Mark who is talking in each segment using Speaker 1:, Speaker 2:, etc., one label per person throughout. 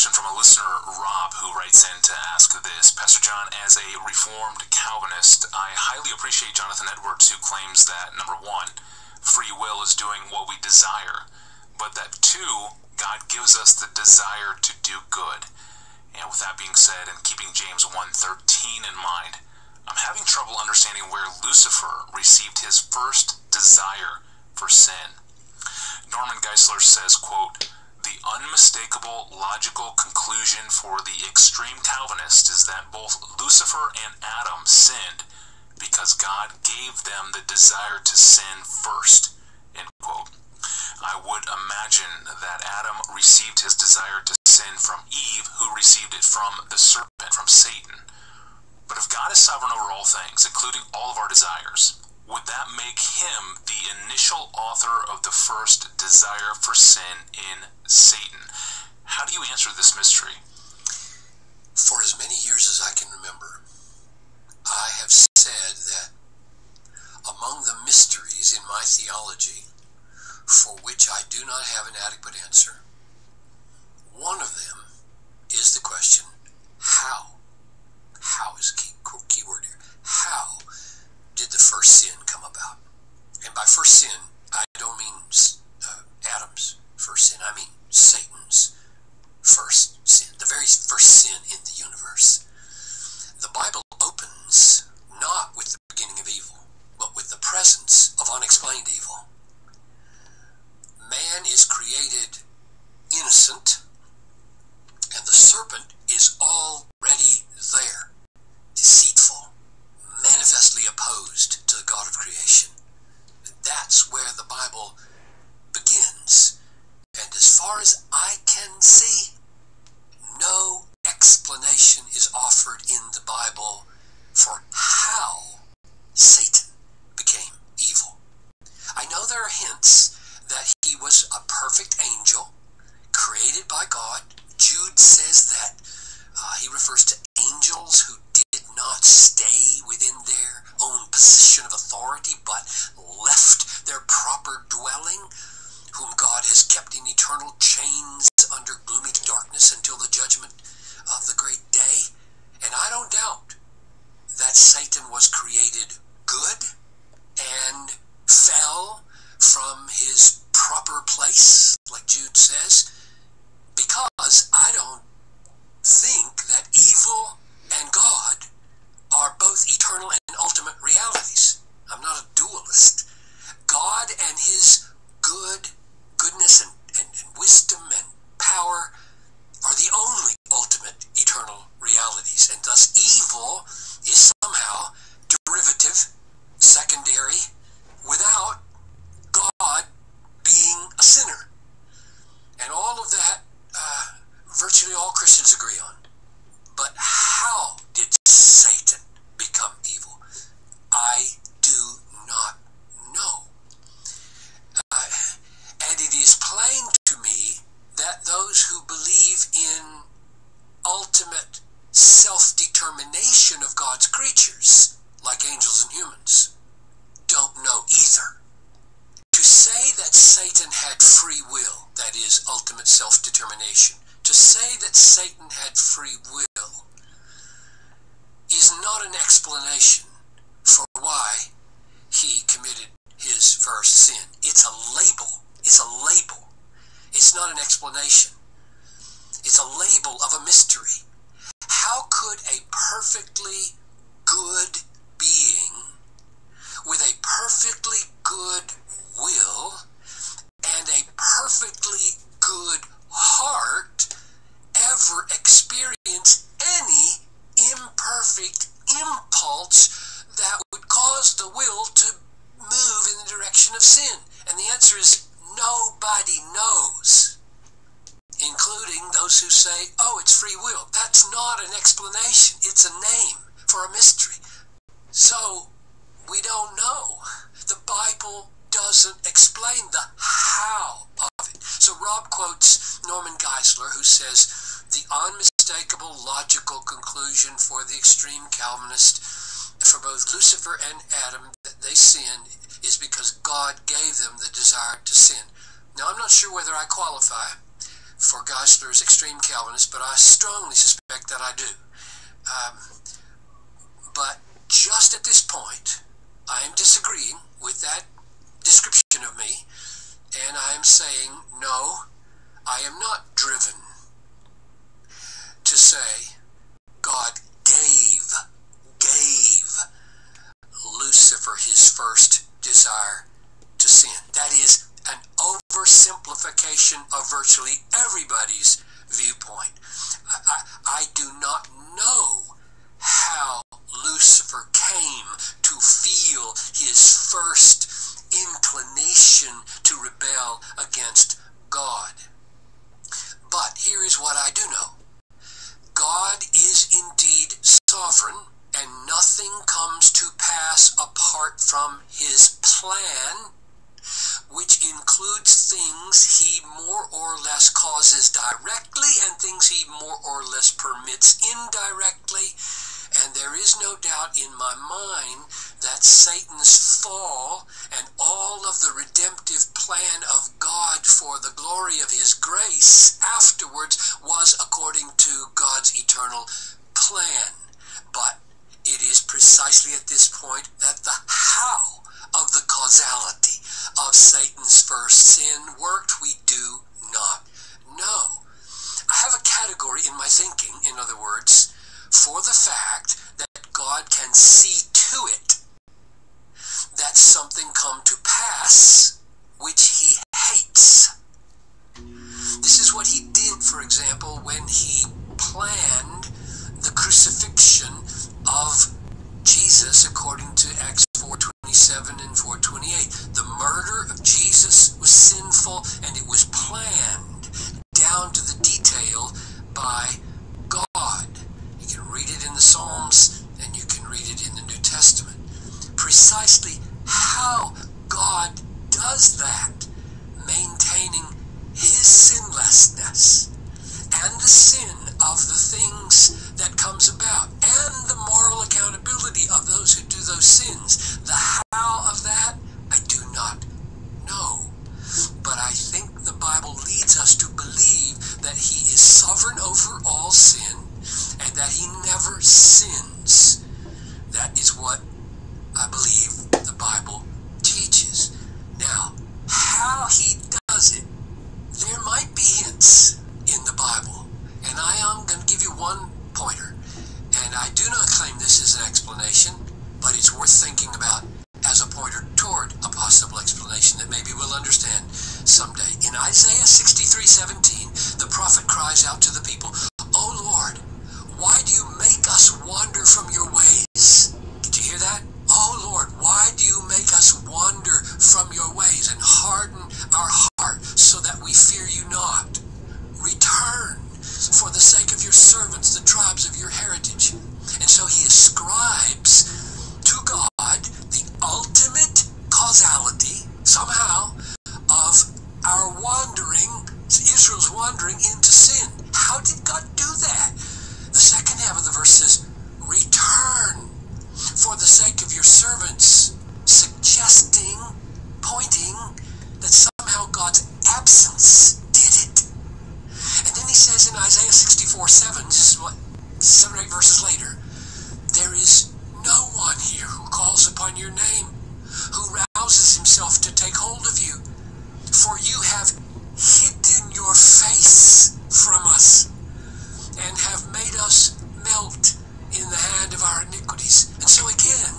Speaker 1: question from a listener, Rob, who writes in to ask this. Pastor John, as a Reformed Calvinist, I highly appreciate Jonathan Edwards, who claims that, number one, free will is doing what we desire, but that, two, God gives us the desire to do good. And with that being said, and keeping James 1:13 in mind, I'm having trouble understanding where Lucifer received his first desire for sin. Norman Geisler says, quote, "The unmistakable logical conclusion for the extreme Calvinist is that both Lucifer and Adam sinned because God gave them the desire to sin first." End quote. I would imagine that Adam received his desire to sin from Eve, who received it from the serpent, from Satan. But if God is sovereign over all things, including all of our desires, would that make him the initial author of the first desire for sin in Satan? How do you answer this mystery?
Speaker 2: For as many years as I can remember, I have said that among the mysteries in my theology for which I do not have an adequate answer, one of them is the question, how? How is the key word here. How did the first sin come about? And by first sin, I don't mean Adam's first sin. I mean Satan's first sin, the very first sin in the universe. The Bible opens not with the beginning of evil, but with the presence of unexplained evil. Man is created innocent, and the serpent is already there, deceitful, manifestly opposed to the God of creation. That's where the Bible begins. And as far as I can see, no explanation is offered in the Bible for how Satan became evil. I know there are hints that he was a perfect angel, created by God. Jude says that he refers to angels who did not stay within their own position of authority, but left their proper dwelling, whom God has kept in eternal chains under gloomy darkness until the judgment of the great day. And I don't doubt that Satan was created good and fell from his proper place, like Jude says, because I don't think that evil and God are both eternal and ultimate realities. I'm not a dualist. God and his goodness and wisdom and power are the only ultimate eternal realities, and thus evil is somehow derivative, secondary, without God being a sinner. And all of that, virtually all Christians agree on. But how did Satan become evil? I do not know. And it is plain to me that those who believe in ultimate self-determination of God's creatures, like angels and humans, don't know either. To say that Satan had free will, that is, ultimate self-determination, to say that Satan had free will is not an explanation for why he committed his first sin. It's a label. It's a label. It's not an explanation. It's a label of a mystery. How could a perfectly good being with a perfectly good will and a perfectly good heart ever experience any imperfect impulse that would cause the will to move in the direction of sin? And the answer is nobody knows, including those who say, oh, it's free will. That's not an explanation. It's a name for a mystery. So we don't know. The Bible doesn't explain the how of it. So Rob quotes Norman Geisler, who says, the unmistakable logical conclusion for the extreme Calvinist, for both Lucifer and Adam, that they sinned is because God gave them the desire to sin. Now, I'm not sure whether I qualify for Geisler's extreme Calvinist, but I strongly suspect that I do. But just at this point, I am disagreeing with that description of me, and I am saying, no, I am not driven to say God gave Lucifer his first desire to sin. That is an oversimplification of virtually everybody's viewpoint. I do not know how Lucifer came to feel his first inclination to rebel against God. But here is what I do know. God is indeed sovereign, and nothing comes to pass apart from his plan, which includes things he more or less causes directly and things he more or less permits indirectly. And there is no doubt in my mind that Satan's fall and all of the redemptive plan of God for the glory of his grace afterwards was according to God's eternal plan. But it is precisely at this point that the how of the causality of Satan's first sin worked, we do not know. I have a category in my thinking, in other words, for the fact that God can see to it that something come to pass which he hates. This is what he did, for example, when he planned the crucifixion of Jesus according to Acts 4:27 and 4:28. The murder of Jesus was sinful, and it was planned down to the detail by God. You can read it in the Psalms, and you can read it in the New Testament. Precisely how God does that, maintaining his sinlessness and the sin of the things that comes about, and the moral accountability of those who do those sins. The how of that, I do not know. But I think the Bible leads us to believe that he is sovereign over all sin, and that he never sins. That is what I believe the Bible teaches. Now, how he does it, there might be hints in the Bible, and I am going to give you one pointer, and I do not claim this as an explanation, but it's worth thinking about as a pointer toward a possible explanation that maybe we'll understand someday. In Isaiah 63:17, the prophet cries out to the people, "O Lord, why do you make us wander from your ways?" Did you hear that? "Oh Lord, why do you make us wander from your ways and harden our heart so that we fear you not? Return for the sake of your servants, the tribes of your heritage." And so he ascribes to God the ultimate causality, somehow, of our wandering, Israel's wandering into sin. How did God do that? The second half of the verse says, "Return for the sake of your servants," suggesting, pointing that somehow God's absence did it. And then he says in Isaiah 64:7, this is what, 7 or 8 verses later, "There is no one here who calls upon your name, who rouses himself to take hold of you. For you have hidden your face from us, and have made us melt in the hand of our iniquities." And so again,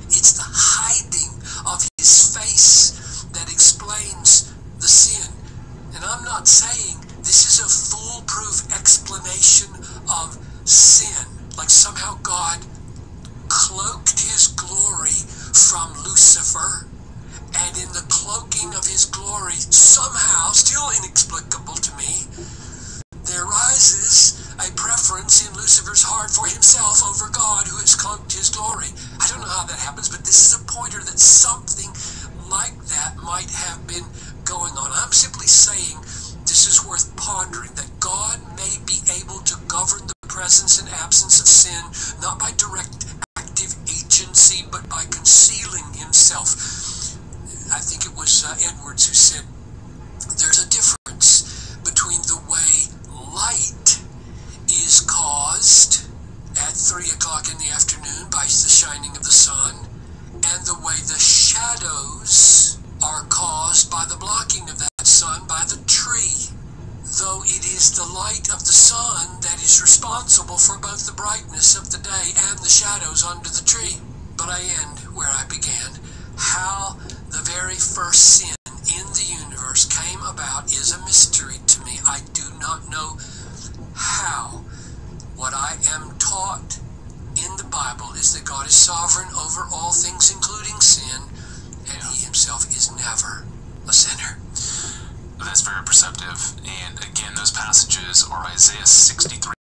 Speaker 2: it's the hiding of his face that explains the sin. And I'm not saying this is a foolproof explanation of sin, like somehow God cloaked his glory from Lucifer, and in the cloaking of his glory, somehow, still inexplicable to me, there rises a preference in Lucifer's heart for himself over God, who has cloaked his glory. I don't know how that happens, but this is a pointer that something like that might have been going on. I'm simply saying this is worth pondering, that God may be able to govern the presence and absence of sin, not by direct active agency, but by concealing himself. I think it was Edwards who said there's a difference between the way caused at 3 o'clock in the afternoon by the shining of the sun, and the way the shadows are caused by the blocking of that sun by the tree, though it is the light of the sun that is responsible for both the brightness of the day and the shadows under the tree. But I end where I began. How the very first sin in the universe came about is a mystery to me. I do not know how. What I am taught in the Bible is that God is sovereign over all things, including sin, and he himself is never a sinner.
Speaker 1: That's very perceptive. And again, those passages are Isaiah 63